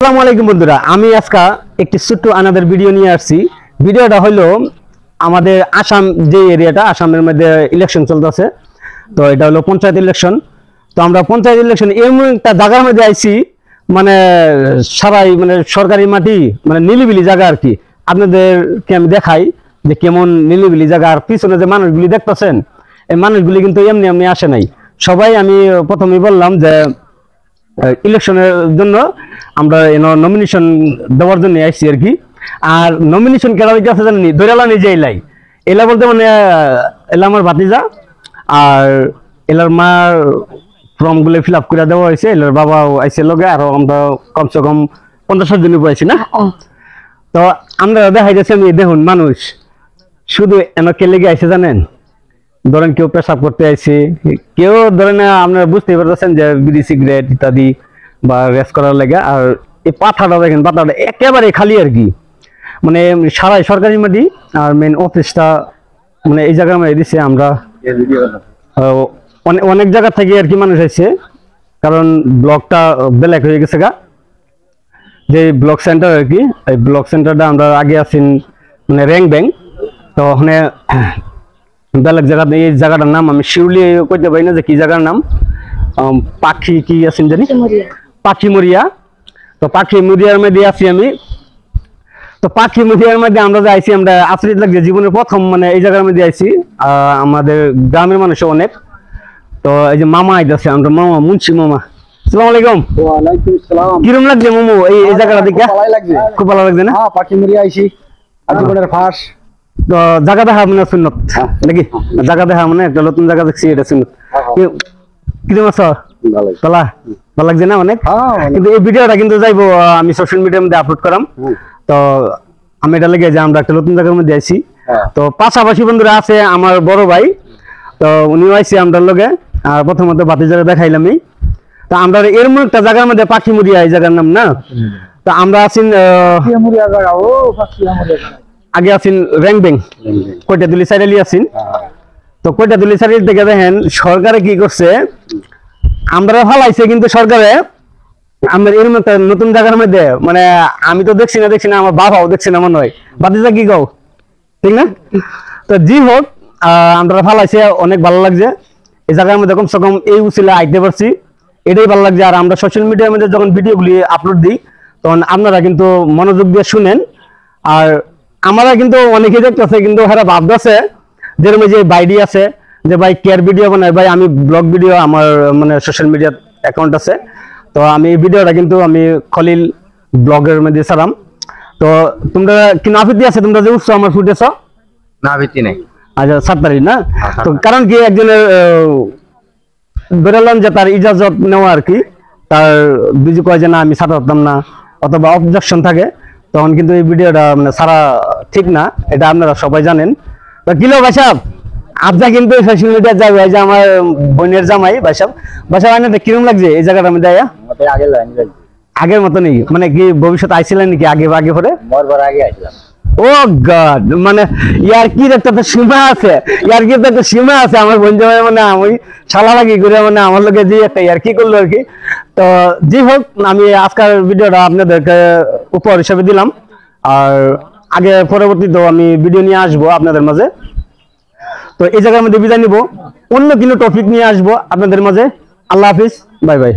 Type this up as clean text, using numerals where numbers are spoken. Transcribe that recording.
আসসালামু আলাইকুম বন্ধুরা, আমি আজকে একটি ছোট্ট আনাদের ভিডিও নিয়ে আসছি। ভিডিওটা হলো আমাদের আসাম যে এরিয়াটা, আসামের মধ্যে ইলেকশন চলতেছে। তো এটা হলো পঞ্চায়েত ইলেকশন। তো আমরা পঞ্চায়েত ইলেকশন এমন একটা জায়গার মধ্যে আইছি, মানে সারাই মানে সরকারি মাটি, মানে নিলিবিলি জায়গা আর কি। আপনাদেরকে আমি দেখাই যে কেমন নিলিবিলি জায়গা। আর পিছনে যে মানুষগুলি দেখতেছেন, এই মানুষগুলি কিন্তু এমনি এমনি আসে নাই। সবাই আমি প্রথমেই বললাম যে ইলেকশনের জন্য আমরা নমিনেশন দেওয়ার জন্য আসছি আর কি। আর নমিনেশন কেন আছে জানি দৈরালা নিজে এলা বলতে মানে এলা আমার ভাতিজা, আর এলার মার ফর্ম গুলো ফিল আপ করে দেওয়া হয়েছে। এলার বাবাও আইসে লগে, আর আমরা কমসে কম 50 জন পাইছি না। তো আমরা দেখাই যাচ্ছে আমি দেখুন মানুষ শুধু এনকে লেগে আইসে জানেন। ধরেন কেউ পেশাব করতে আইছে, কেউ ধরেন আপনারা বুঝতেই পারতেছেন যে বিড়ি সিগারেট ইত্যাদি বা রেস করার লাগে। আর এই পাথাটা দেখেন, পাথাটা একেবারে খালি আর কি, মানে সারাই সরকারি মাটি। আর মেন অফিসটা মানে এই জায়গার মধ্যে দিচ্ছে। আমরা অনেক জায়গা থেকে আর কি মানুষ আইছে, কারণ ব্লকটা ব্ল্যাক হয়ে গেছে গা, যে ব্লক সেন্টার আর কি। এই ব্লক সেন্টারটা আমরা আগে আছি মানে র্যাঙ্ক ব্যাংক। তো ওখানে বেলেগ জায়গা, এই জায়গাটার নাম আমি শিউলি কইতে পারি না যে কি জায়গার নাম। পাখি কি আছেন জানি, পাখি মরিয়া। তো পাখি মরিয়ার মধ্যে আছি আমি। তো পাখি মরিয়ার মধ্যে আমরা যে আইছি, আমরা আশ্রিত লাগছে জীবনের প্রথম মানে এই জায়গার মধ্যে আইছি। আমাদের গ্রামের মানুষ অনেক। তো এই যে মামা আইতেছে, আমরা মামা মুন্সি মামা। আসসালামু আলাইকুম। ওয়ালাইকুম আসসালাম। কিরম লাগছে মামু এই জায়গাটা দেখে? খুব ভালো লাগছে না? হ্যাঁ, পাখি মরিয়া আইছি আজীবনের ফাঁস। তো জায়গা দেখা মানে সুন্নত নাকি? জায়গা দেখা মানে একটা নতুন জায়গা দেখছি, এটা সুন্নত। কিরম আছো? ভালো লাগছে না অনেক? কিন্তু এই ভিডিওটা কিন্তু যাইবো আমি সোশ্যাল মিডিয়ার মধ্যে আপলোড করাম। তো আমি এটা লেগে যে আমরা একটা নতুন জায়গার মধ্যে আইছি। তো পাশাপাশি বন্ধুরা আছে আমার বড় ভাই, তো উনিও আইছি আমরা লগে। আর প্রথমত ভাতিজারে দেখাইলামই। তো আমরা এর মধ্যে একটা জায়গার মধ্যে পাখি মরিয়া, এই জায়গার নাম না। তো আমরা আছি আগে আছেন র্যাঙ্ক ব্যাংক, কয়টাতুলি সাইডালি আছেন। তো কয়টাতুলি সাইডালি থেকে দেখেন সরকারে কি করছে, আমরা ফালাইছে কিন্তু সরকারে আমরা এরকম একটা নতুন জায়গার মধ্যে, মানে আমি তো দেখছি না, আমার বাবাও দেখছি না মনে হয়। বাতিজা কি কও, ঠিক না? তো জি হোক, আমরা ফালাইছে, অনেক ভালো লাগছে এই জায়গার মধ্যে। কমসে কম এই উচিলে আইতে পারছি, এটাই ভালো লাগছে। আর আমরা সোশ্যাল মিডিয়ার মধ্যে যখন ভিডিওগুলি আপলোড দিই, তখন আপনারা কিন্তু মনোযোগ দিয়ে শুনেন। আর আমরা কিন্তু অনেকে দেখতেছে, কিন্তু ওরা ভাবতেছে যেরকম যে বাইডি আছে যে ভাই কেয়ার ভিডিও বানায়, ভাই আমি ব্লগ ভিডিও, আমার মানে সোশ্যাল মিডিয়া অ্যাকাউন্ট আছে। তো আমি এই ভিডিওটা কিন্তু আমি খলিল ব্লগের মধ্যে ছাড়াম। তো তোমরা কি নাফিতি আছে, তোমরা যে উৎস আমার ফুটেছ না ভিত্তি নাই। আচ্ছা, 7 তারিখ না? তো কারণ কি একজনের বেরোলাম যে তার ইজাজত নেওয়া আর কি, তার বিজু কয় যে না আমি ছাড়তাম না, অথবা অবজেকশন থাকে, তখন কিন্তু এই ভিডিওটা মানে সারা ঠিক না, এটা আপনারা সবাই জানেন। তো কিলো ভাই সাহেব, আপনি কিন্তু সোশ্যাল মিডিয়া যাবে, যে আমার বোনের জামাই ভাই সাহেব, আইনাটা কিরম লাগছে এই জায়গাটা আমি দেয়া? আগের মতো নেই মানে কি, ভবিষ্যৎ আইছিলেন নাকি আগে আগে পরে? আগে আইছিলাম। ও গড, মানে ইয়ার কি একটা সীমা আছে, একটা সীমা আছে। আমার বোন জামাই মানে আমি শালা লাগি করে মানে আমার লোকে যে একটা ইয়ার কি করলো আর কি। তো যাই হোক, আমি আজকের ভিডিওটা আপনাদেরকে উপহার হিসেবে দিলাম। আর আগে পরবর্তীতেও আমি ভিডিও নিয়ে আসবো আপনাদের মাঝে। তো এই জায়গার মধ্যে বিদায় নিব, অন্য কোনো টপিক নিয়ে আসবো আপনাদের মাঝে। আল্লাহ হাফিজ, বাই বাই।